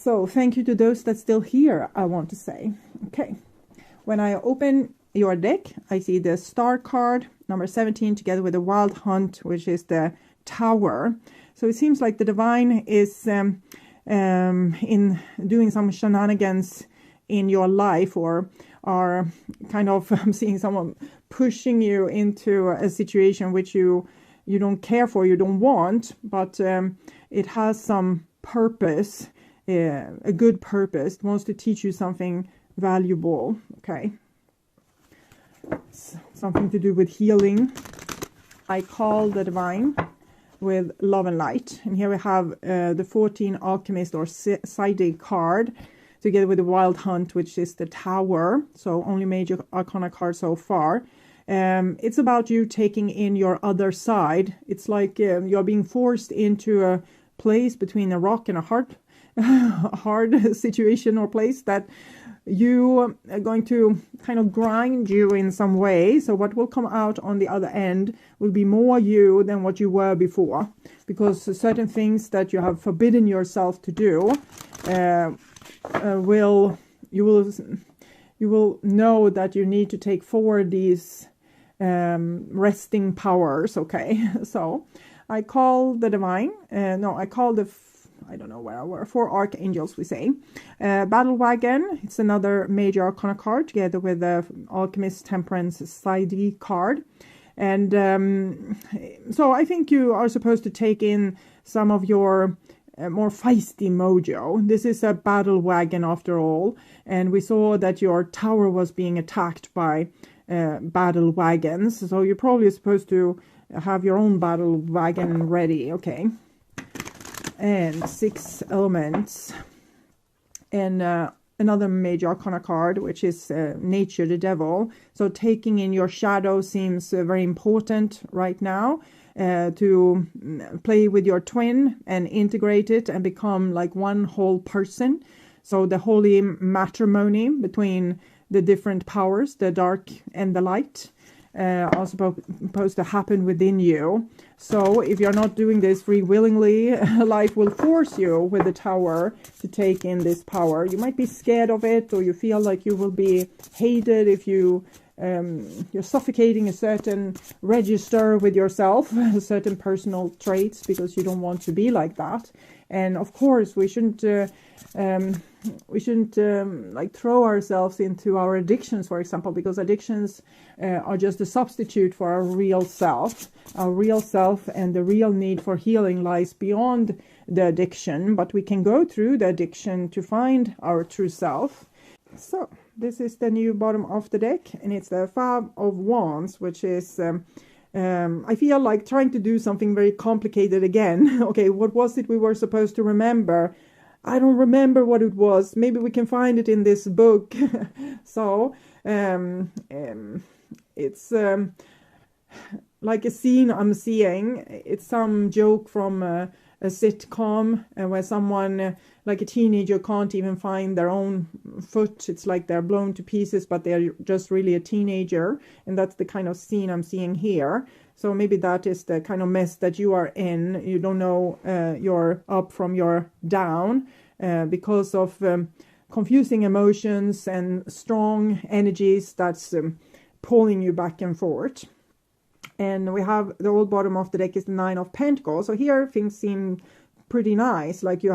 So thank you to those that's still here, I want to say. Okay. When I open your deck, I see the Star card, number 17, together with the Wild Hunt, which is the Tower. So it seems like the divine is in doing some shenanigans in your life, or are kind of, I'm seeing someone pushing you into a situation which you don't care for, you don't want, but it has some purpose, a good purpose. It wants to teach you something valuable. Okay, something to do with healing. I call the divine with love and light, and here we have the 14 alchemist or Side card, together with the Wild Hunt, which is the Tower. So only major arcana card so far. It's about you taking in your other side. It's like you're being forced into a place between a rock and a hard situation or place that you are going to kind of grind you in some way. So what will come out on the other end will be more you than what you were before, because certain things that you have forbidden yourself to do you will know that you need to take forward these resting powers. Okay, so I call the divine, I call the I don't know where were 4 archangels, we say. Battle Wagon, it's another major arcana card, together with the Alchemist, Temperance, Side card. And so I think you are supposed to take in some of your more feisty mojo. This is a battle wagon after all, and we saw that your tower was being attacked by battle wagons, so you're probably supposed to have your own battle wagon ready. Okay. And 6 elements, and another major arcana card, which is nature, the devil. So taking in your shadow seems very important right now, to play with your twin and integrate it and become like one whole person. So the holy matrimony between the different powers, the dark and the light, are supposed to happen within you. So if you're not doing this free willingly, life will force you with the Tower to take in this power. You might be scared of it, or you feel like you will be hated if you're suffocating a certain register with yourself, certain personal traits, because you don't want to be like that. And of course, we shouldn't like throw ourselves into our addictions, for example, because addictions are just a substitute for our real self. Our real self and the real need for healing lies beyond the addiction, but we can go through the addiction to find our true self. So this is the new bottom of the deck, and it's the 5 of Wands, which is I feel like trying to do something very complicated again. Okay, what was it we were supposed to remember? I don't remember what it was. Maybe we can find it in this book. So it's like a scene I'm seeing. It's some joke from a sitcom where someone, like a teenager, can't even find their own foot. It's like they're blown to pieces, but they're just really a teenager. And that's the kind of scene I'm seeing here. So maybe that is the kind of mess that you are in. You don't know you're up from your down because of confusing emotions and strong energies that's pulling you back and forth. And we have the old bottom of the deck is the 9 of Pentacles. So here things seem pretty nice. Like you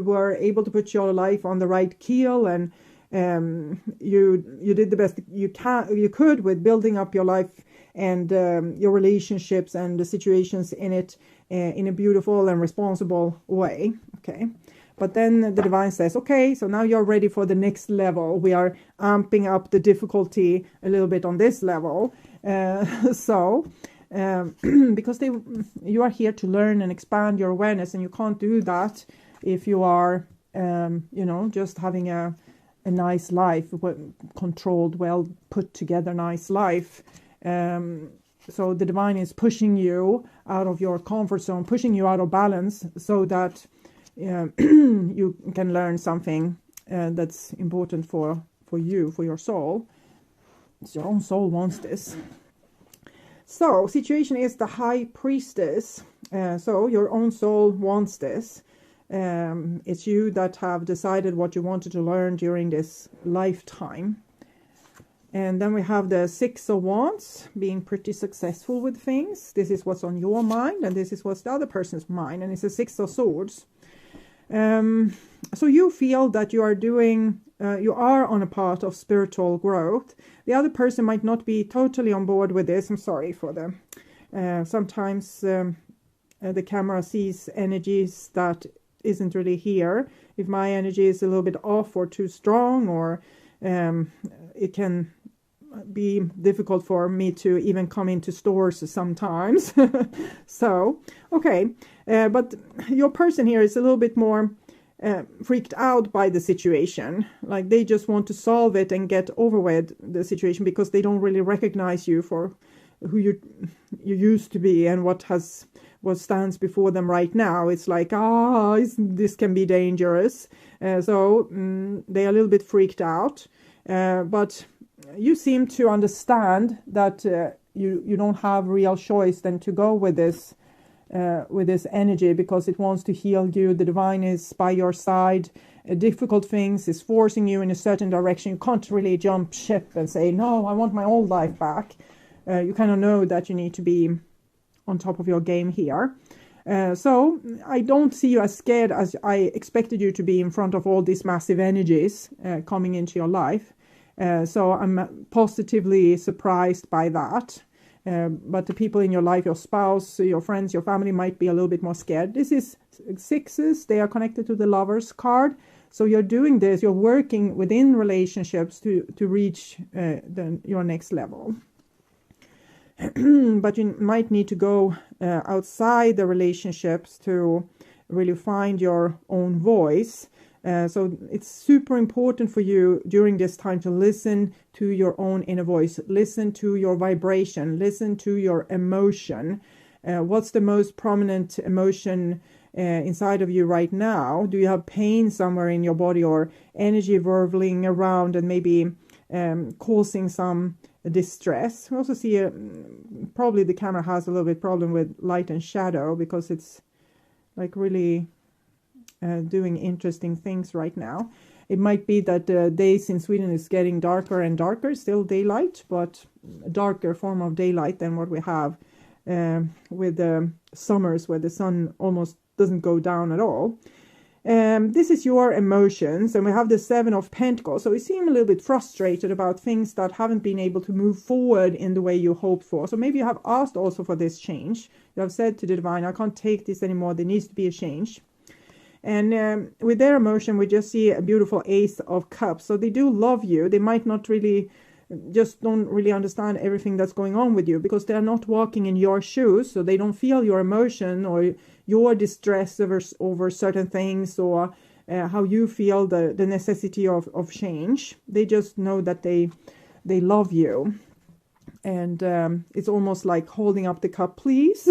were able to put your life on the right keel, and you did the best you could with building up your life and your relationships and the situations in it in a beautiful and responsible way. Okay. But then the divine says, okay, so now you're ready for the next level. We are amping up the difficulty a little bit on this level. Because you are here to learn and expand your awareness, and you can't do that if you are, just having a nice life, controlled, well put together, nice life. So the divine is pushing you out of your comfort zone, pushing you out of balance, so that you can learn something that's important for you, for your soul. Your own soul wants this. So situation is the High Priestess. So your own soul wants this. It's you that have decided what you wanted to learn during this lifetime. And then we have the Six of Wands, being pretty successful with things. This is what's on your mind, and this is what's the other person's mind. And it's a Six of Swords. So you feel that you are doing, you are on a path of spiritual growth. The other person might not be totally on board with this. I'm sorry for them. Sometimes the camera sees energies that isn't really here. If my energy is a little bit off or too strong, or it can be difficult for me to even come into stores sometimes. So, okay. But your person here is a little bit more freaked out by the situation. Like they just want to solve it and get over with the situation, because they don't really recognize you for who you used to be and what stands before them right now. It's like, this can be dangerous. So they are a little bit freaked out. But you seem to understand that you don't have real choice than to go with this energy, because it wants to heal you. The divine is by your side. Difficult things is forcing you in a certain direction. You can't really jump ship and say, no, I want my old life back. You kind of know that you need to be on top of your game here. So I don't see you as scared as I expected you to be in front of all these massive energies coming into your life. So I'm positively surprised by that. But the people in your life, your spouse, your friends, your family might be a little bit more scared. This is sixes. They are connected to the Lovers card. So you're doing this. You're working within relationships to reach your next level. But you might need to go outside the relationships to really find your own voice. So it's super important for you during this time to listen to your own inner voice, listen to your vibration, listen to your emotion. What's the most prominent emotion inside of you right now? Do you have pain somewhere in your body, or energy whirling around and maybe causing some distress? We also see probably the camera has a little bit problem with light and shadow, because it's like really doing interesting things right now. It might be that the days in Sweden is getting darker and darker, still daylight, but a darker form of daylight than what we have with the summers, where the sun almost doesn't go down at all. This is your emotions, and we have the Seven of Pentacles. So you seem a little bit frustrated about things that haven't been able to move forward in the way you hoped for. So maybe you have asked also for this change. You have said to the divine, I can't take this anymore. There needs to be a change. And with their emotion, we just see a beautiful Ace of Cups. So they do love you. They might not really, just don't really understand everything that's going on with you, because they're not walking in your shoes. So they don't feel your emotion or your distress over certain things, or how you feel the necessity of change. They just know that they love you. And it's almost like holding up the cup. Please,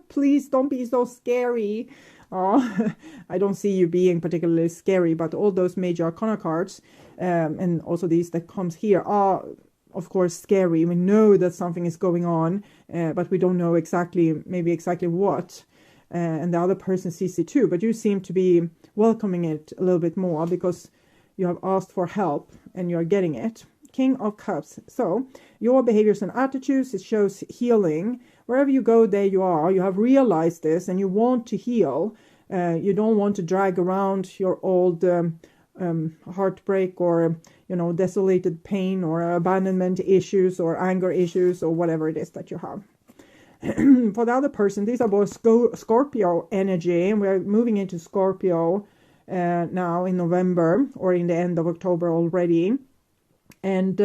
please don't be so scary. Oh, I don't see you being particularly scary, but all those major arcana cards, and also these that comes here, are of course scary. We know that something is going on, but we don't know exactly what. And the other person sees it too, but you seem to be welcoming it a little bit more, because you have asked for help and you're getting it. King of Cups. So your behaviors and attitudes, it shows healing. Wherever you go, there you are. You have realized this and you want to heal. You don't want to drag around your old heartbreak, or desolated pain, or abandonment issues, or anger issues, or whatever it is that you have. For the other person, these are both Scorpio energy, and we're moving into Scorpio now in November, or in the end of October already. And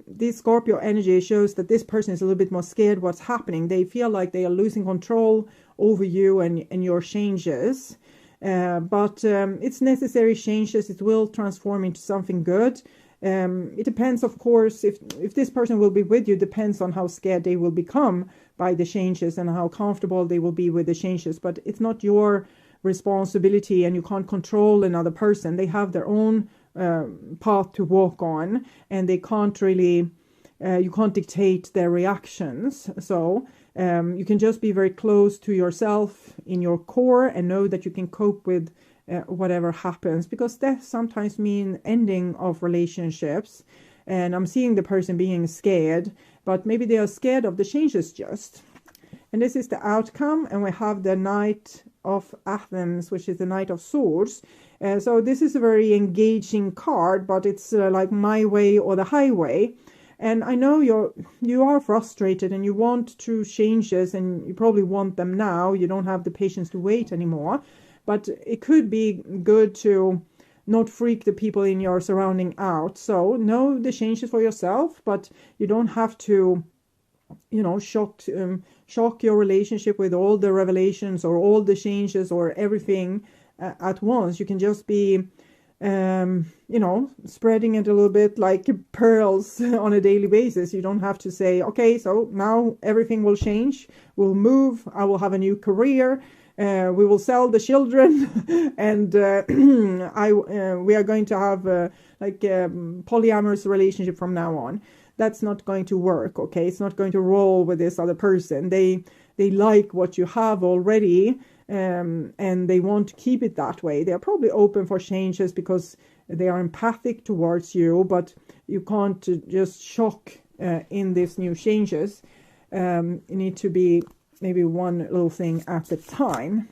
this Scorpio energy shows that this person is a little bit more scared what's happening. They feel like they are losing control over you and your changes. But it's necessary changes. It will transform into something good. It depends, of course, if this person will be with you, depends on how scared they will become by the changes and how comfortable they will be with the changes. But it's not your responsibility, and you can't control another person. They have their own path to walk on, and they can't really, you can't dictate their reactions. So You can just be very close to yourself in your core and know that you can cope with whatever happens, because death sometimes means ending of relationships. And I'm seeing the person being scared, but maybe they are scared of the changes just. And this is the outcome. And we have the Knight of Athens, which is the Knight of Swords. So this is a very engaging card, but it's like my way or the highway. And I know you are frustrated and you want true changes, and you probably want them now. You don't have the patience to wait anymore. But it could be good to not freak the people in your surrounding out. So know the changes for yourself, but you don't have to, shock your relationship with all the revelations or all the changes or everything at once. You can just be, spreading it a little bit like pearls on a daily basis. You don't have to say, okay, so now everything will change. We'll move. I will have a new career. We will sell the children, and we are going to have polyamorous relationship from now on. That's not going to work. Okay, it's not going to roll with this other person. They like what you have already, and they want to keep it that way. They are probably open for changes because they are empathic towards you, but you can't just shock in these new changes. You need to be maybe one little thing at a time.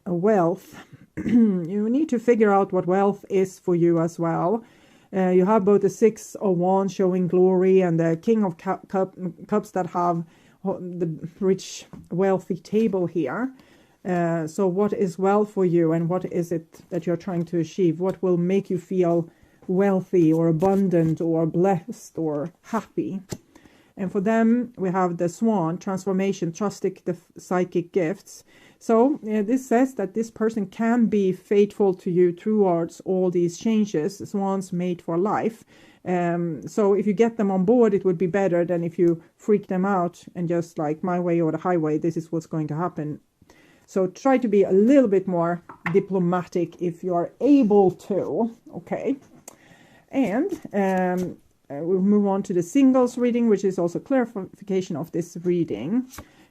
Wealth. You need to figure out what wealth is for you as well. You have both the Six of Wands showing glory and the King of Cups that have the rich, wealthy table here. So what is wealth for you, and what is it that you're trying to achieve? What will make you feel wealthy or abundant or blessed or happy? And for them, we have the Swan, transformation, trusting the psychic gifts. So this says that this person can be faithful to you towards all these changes. Swans made for life. So if you get them on board, it would be better than if you freak them out and just like my way or the highway, this is what's going to happen. So try to be a little bit more diplomatic if you are able to. Okay. And we'll move on to the singles reading, which is also clarification of this reading.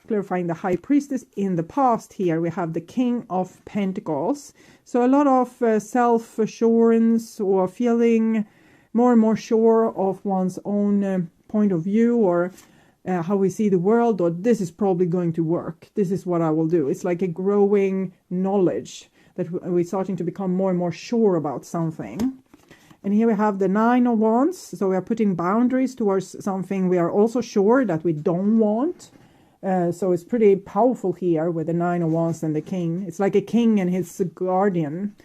Clarifying the High Priestess. In the past here, we have the King of Pentacles. So a lot of self-assurance or feeling more and more sure of one's own point of view, or how we see the world, or this is probably going to work. This is what I will do. It's like a growing knowledge that we're starting to become more and more sure about something. And here we have the Nine of Wands. So we are putting boundaries towards something we are also sure that we don't want. So it's pretty powerful here with the Nine of Wands and the King. It's like a king and his guardian.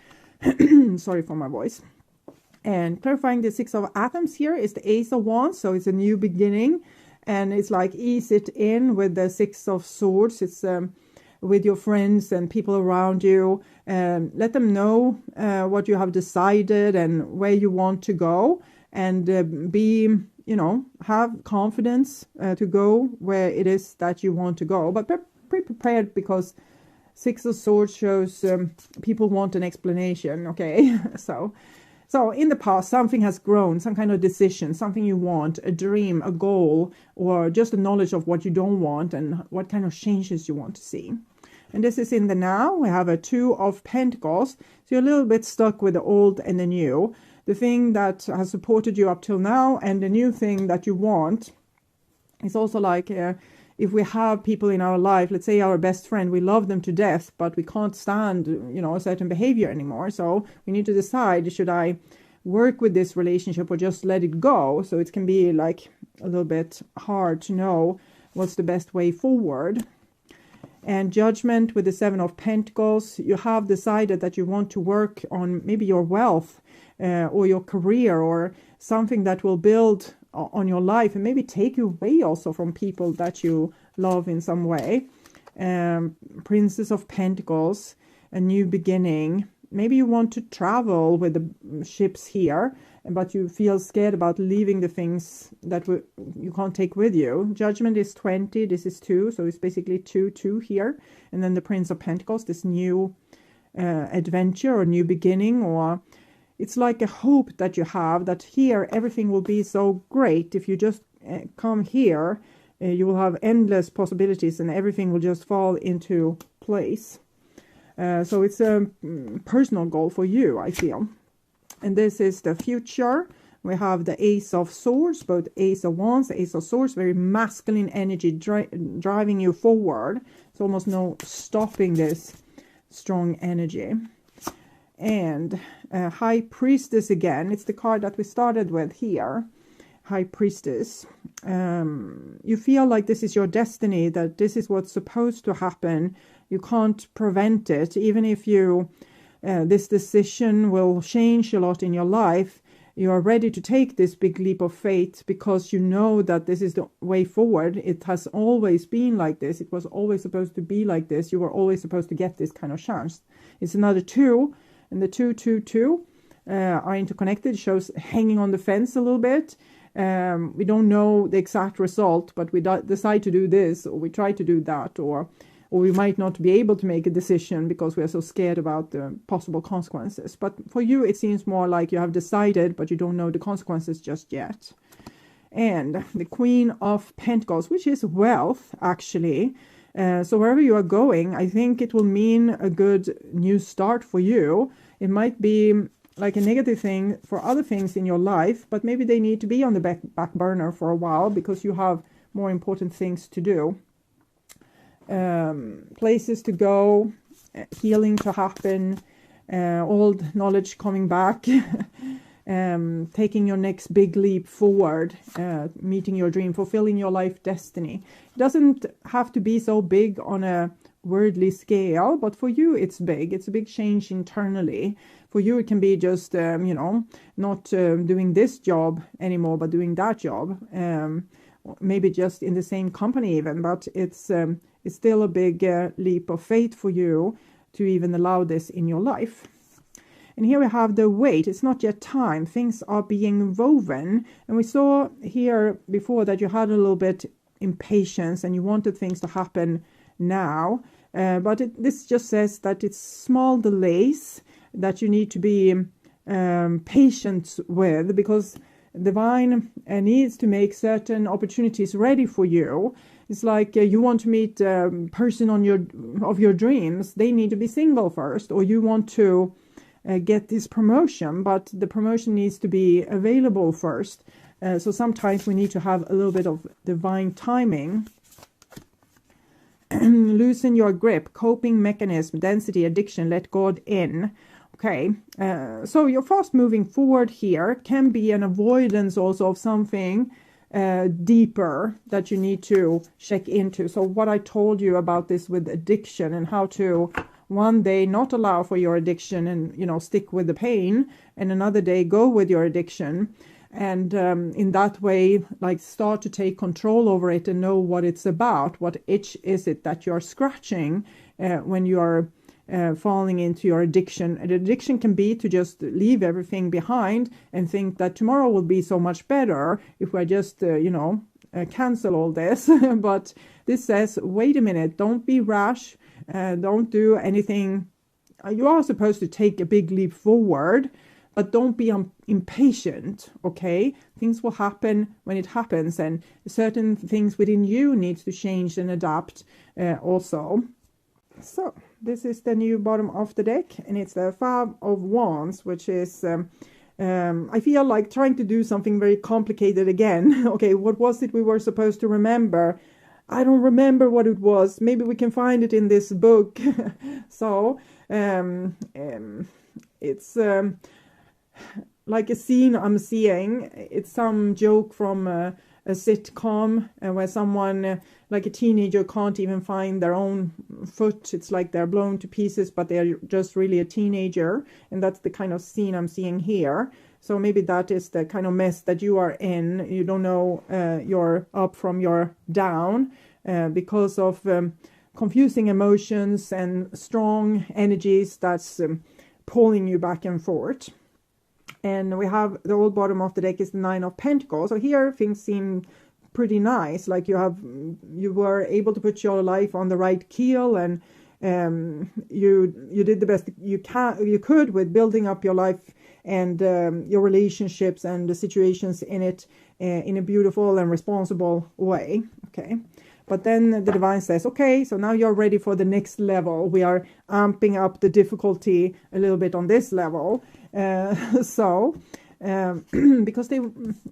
Sorry for my voice. And clarifying the Six of Athens here is the Ace of Wands. So it's a new beginning. And it's like ease it in with the Six of Swords. It's with your friends and people around you. Let them know what you have decided and where you want to go. And be, have confidence to go where it is that you want to go. But be prepared, because Six of Swords shows people want an explanation. Okay, So in the past, something has grown, some kind of decision, something you want, a dream, a goal, or just a knowledge of what you don't want and what kind of changes you want to see. And this is in the now. We have a Two of Pentacles. So you're a little bit stuck with the old and the new. The thing that has supported you up till now and the new thing that you want. It's also like if we have people in our life, let's say our best friend, we love them to death, but we can't stand, a certain behavior anymore. So we need to decide, should I work with this relationship or just let it go? So it can be like a little bit hard to know what's the best way forward. And Judgment with the Seven of Pentacles, you have decided that you want to work on maybe your wealth or your career or something that will build on your life and maybe take you away also from people that you love in some way. Princess of Pentacles, a new beginning. Maybe you want to travel with the ships here, but you feel scared about leaving the things that you can't take with you. Judgment is 20, this is 2, so it's basically 2 here. And then the Prince of Pentacles, this new adventure or new beginning, or it's like a hope that you have that here everything will be so great if you just come here you will have endless possibilities and everything will just fall into place. So it's a personal goal for you, I feel. And this is the future. We have the Ace of Swords, both Ace of Wands, Ace of Swords, very masculine energy driving you forward. It's almost no stopping this strong energy. And High Priestess again. It's the card that we started with here. High Priestess. You feel like this is your destiny, that this is what's supposed to happen. You can't prevent it. Even if you this decision will change a lot in your life, you are ready to take this big leap of faith because you know that this is the way forward. It has always been like this. It was always supposed to be like this. You were always supposed to get this kind of chance. It's another 2, and the 2, 2, 2 are interconnected. It shows hanging on the fence a little bit. We don't know the exact result, but we decide to do this, or we try to do that, or we might not be able to make a decision because we are so scared about the possible consequences. But for you, it seems more like you have decided, but you don't know the consequences just yet. And the Queen of Pentacles, which is wealth, actually. So wherever you are going, I think it will mean a good new start for you. It might be like a negative thing for other things in your life, but maybe they need to be on the back burner for a while because you have more important things to do. Places to go, healing to happen, old knowledge coming back, taking your next big leap forward, meeting your dream, fulfilling your life destiny. It doesn't have to be so big on a worldly scale, but for you it's big. It's a big change internally. For you it can be just, not doing this job anymore, but doing that job. Maybe just in the same company even, but it's still a big leap of faith for you to even allow this in your life. And here we have the wait. It's not yet time. Things are being woven. And we saw here before that you had a little bit impatience and you wanted things to happen now. But this just says that it's small delays that you need to be patient with, because divine needs to make certain opportunities ready for you. It's like you want to meet a person of your dreams. They need to be single first, or you want to get this promotion, but the promotion needs to be available first. So sometimes we need to have a little bit of divine timing. Loosen your grip, coping mechanism, density, addiction, let God in. Okay, so you're fast moving forward here. Can be an avoidance also of something deeper that you need to check into. So what I told you about this with addiction and how to one day not allow for your addiction and, stick with the pain, and another day go with your addiction. And in that way, like, start to take control over it and know what it's about. What itch is it that you're scratching when you're falling into your addiction? And addiction can be to just leave everything behind and think that tomorrow will be so much better if I just, cancel all this. But this says, wait a minute, don't be rash. Don't do anything. You are supposed to take a big leap forward, but don't be impatient, okay? Things will happen when it happens, and certain things within you needs to change and adapt also. So this is the new bottom of the deck, and it's the 5 of Wands, which is, I feel like trying to do something very complicated again. Okay, what was it we were supposed to remember? I don't remember what it was. Maybe we can find it in this book. So it's like a scene I'm seeing. It's some joke from a sitcom where someone, like a teenager, can't even find their own foot. It's like they're blown to pieces, but they're just really a teenager. And that's the kind of scene I'm seeing here. So maybe that is the kind of mess that you are in. You don't know you're up from your down because of confusing emotions and strong energies that's pulling you back and forth. And we have the old bottom of the deck is the 9 of Pentacles. So here things seem pretty nice. Like you were able to put your life on the right keel, and you did the best you could with building up your life and your relationships and the situations in it in a beautiful and responsible way. Okay. But then the divine says, okay, so now you're ready for the next level. We are amping up the difficulty a little bit on this level. Because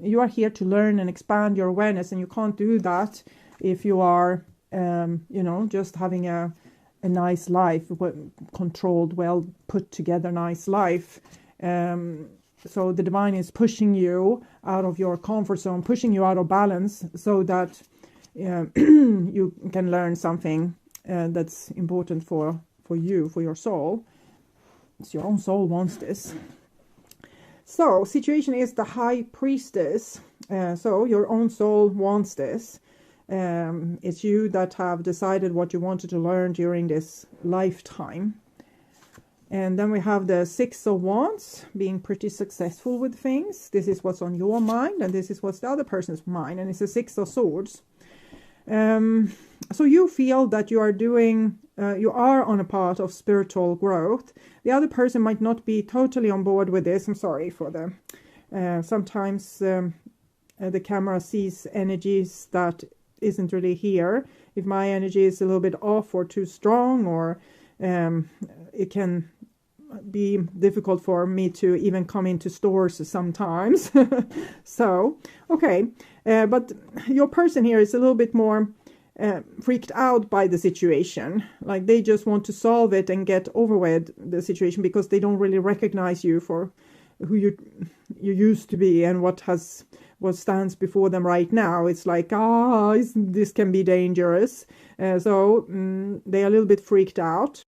you are here to learn and expand your awareness, and you can't do that if you are, just having a nice life, controlled, well put together, nice life. So the divine is pushing you out of your comfort zone, pushing you out of balance, so that you can learn something that's important for you, for your soul. It's your own soul wants this. So situation is the High Priestess. So your own soul wants this. It's you that have decided what you wanted to learn during this lifetime. And then we have the Six of Wands, being pretty successful with things. This is what's on your mind, and this is what's the other person's mind, and it's the Six of Swords. So you feel that you are on a path of spiritual growth. The other person might not be totally on board with this. I'm sorry for sometimes the camera sees energies that isn't really here. If my energy is a little bit off or too strong, or it can be difficult for me to even come into stores sometimes. So, okay. But your person here is a little bit more freaked out by the situation. Like they just want to solve it and get over with the situation, because they don't really recognize you for who you used to be and what stands before them right now. It's like, this can be dangerous. So they are a little bit freaked out.